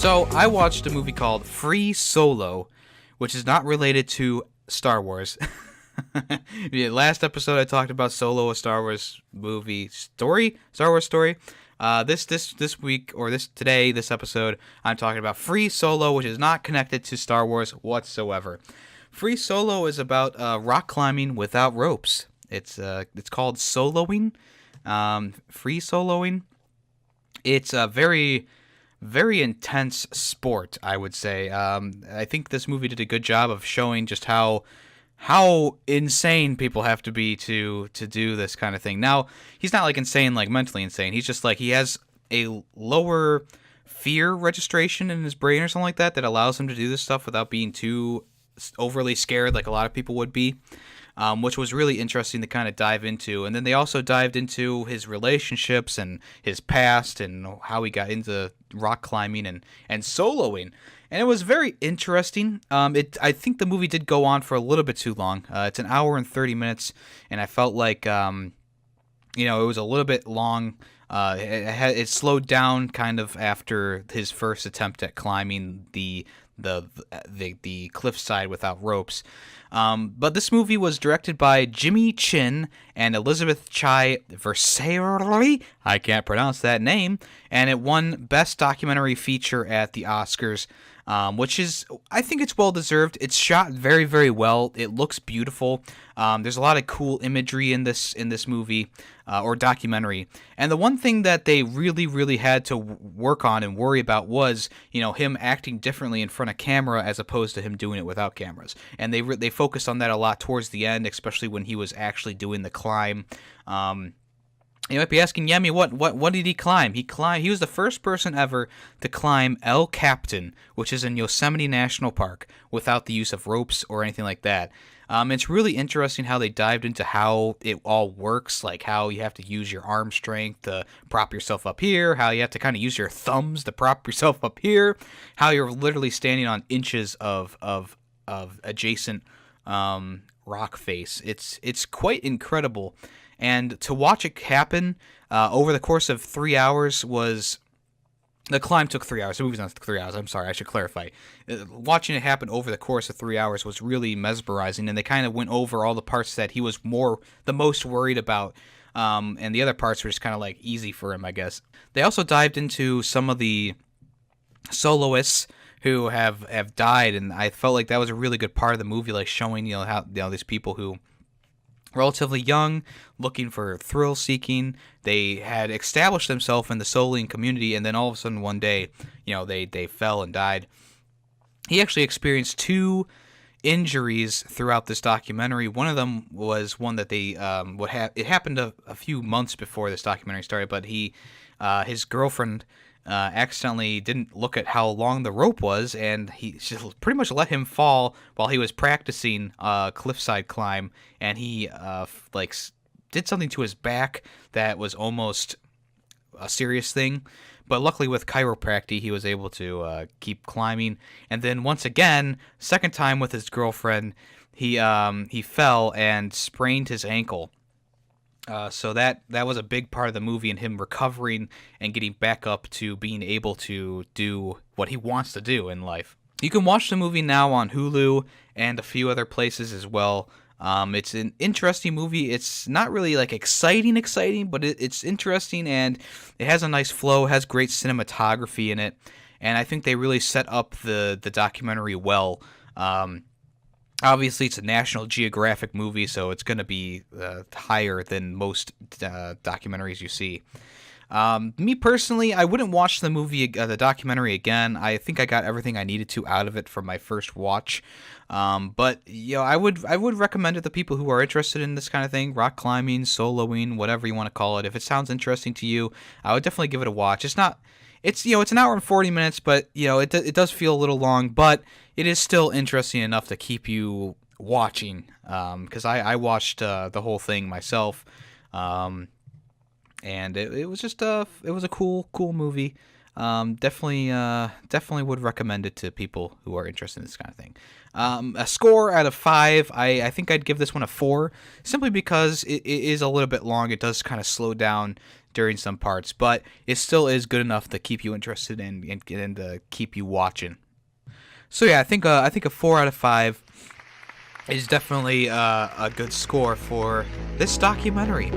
So I watched a movie called Free Solo, which is not related to Star Wars. Yeah, last episode I talked about Solo, a Star Wars movie story, Star Wars story. This week or this episode, I'm talking about Free Solo, which is not connected to Star Wars whatsoever. Free Solo is about rock climbing without ropes. It's called soloing, free soloing. It's a very intense sport, I would say. I think this movie did a good job of showing just how insane people have to be to do this kind of thing. Now, he's not like insane, like mentally insane. He's just like he has a lower fear registration in his brain or something like that allows him to do this stuff without being too overly scared like a lot of people would be. Which was really interesting to kind of dive into. And then they also dived into his relationships and his past and how he got into rock climbing and soloing. And it was very interesting. I think the movie did go on for a little bit too long. It's an hour and 30 minutes, and I felt like, it was a little bit long. It slowed down kind of after his first attempt at climbing the cliffside without ropes. But this movie was directed by Jimmy Chin and Elizabeth Chai Versailles. I can't pronounce that name. And it won Best Documentary Feature at the Oscars, which is, I think it's well deserved. It's shot very, very well. It looks beautiful. There's a lot of cool imagery in this movie or documentary. And the one thing that they really, really had to work on and worry about was, him acting differently in front of camera as opposed to him doing it without cameras. And they focused on that a lot towards the end, especially when he was actually doing the climb. You might be asking, Yemmy, what did he climb? He was the first person ever to climb El Capitan, which is in Yosemite National Park, without the use of ropes or anything like that. It's really interesting how they dived into how it all works, like how you have to use your arm strength to prop yourself up here, how you have to kind of use your thumbs to prop yourself up here, how you're literally standing on inches of adjacent rock face. It's quite incredible. And to watch it happen over the course of 3 hours was... The climb took 3 hours. The movie's not 3 hours. I'm sorry. I should clarify. Watching it happen over the course of 3 hours was really mesmerizing, and they kind of went over all the parts that he was the most worried about, and the other parts were just kind of like easy for him, I guess. They also dived into some of the soloists who have died, and I felt like that was a really good part of the movie, like showing how these people who relatively young, looking for thrill seeking. They had established themselves in the soloing community, and then all of a sudden one day, they fell and died. He actually experienced 2 injuries throughout this documentary. One of them was one that they it happened a few months before this documentary started, but his girlfriend accidentally didn't look at how long the rope was, and he just pretty much let him fall while he was practicing cliffside climb, and he did something to his back that was almost a serious thing. But luckily with chiropractic, he was able to keep climbing. And then once again, second time with his girlfriend, he fell and sprained his ankle. So that was a big part of the movie, and him recovering and getting back up to being able to do what he wants to do in life. You can watch the movie now on Hulu and a few other places as well. It's an interesting movie. It's not really like exciting, but it's interesting, and it has a nice flow, has great cinematography in it, and I think they really set up the documentary well. Obviously, it's a National Geographic movie, so it's going to be higher than most documentaries you see. Me personally, I wouldn't watch the documentary again. I think I got everything I needed to out of it from my first watch. But I would recommend it to people who are interested in this kind of thing, rock climbing, soloing, whatever you want to call it. If it sounds interesting to you, I would definitely give it a watch. It's an hour and 40 minutes, but it does feel a little long, but it is still interesting enough to keep you watching. Because I watched the whole thing myself. And it was just it was a cool movie. Definitely would recommend it to people who are interested in this kind of thing. A score out of 5, I think I'd give this one a 4, simply because it is a little bit long. It does kind of slow down during some parts, but it still is good enough to keep you interested and to keep you watching. So yeah, I think a 4 out of 5 is definitely a good score for this documentary.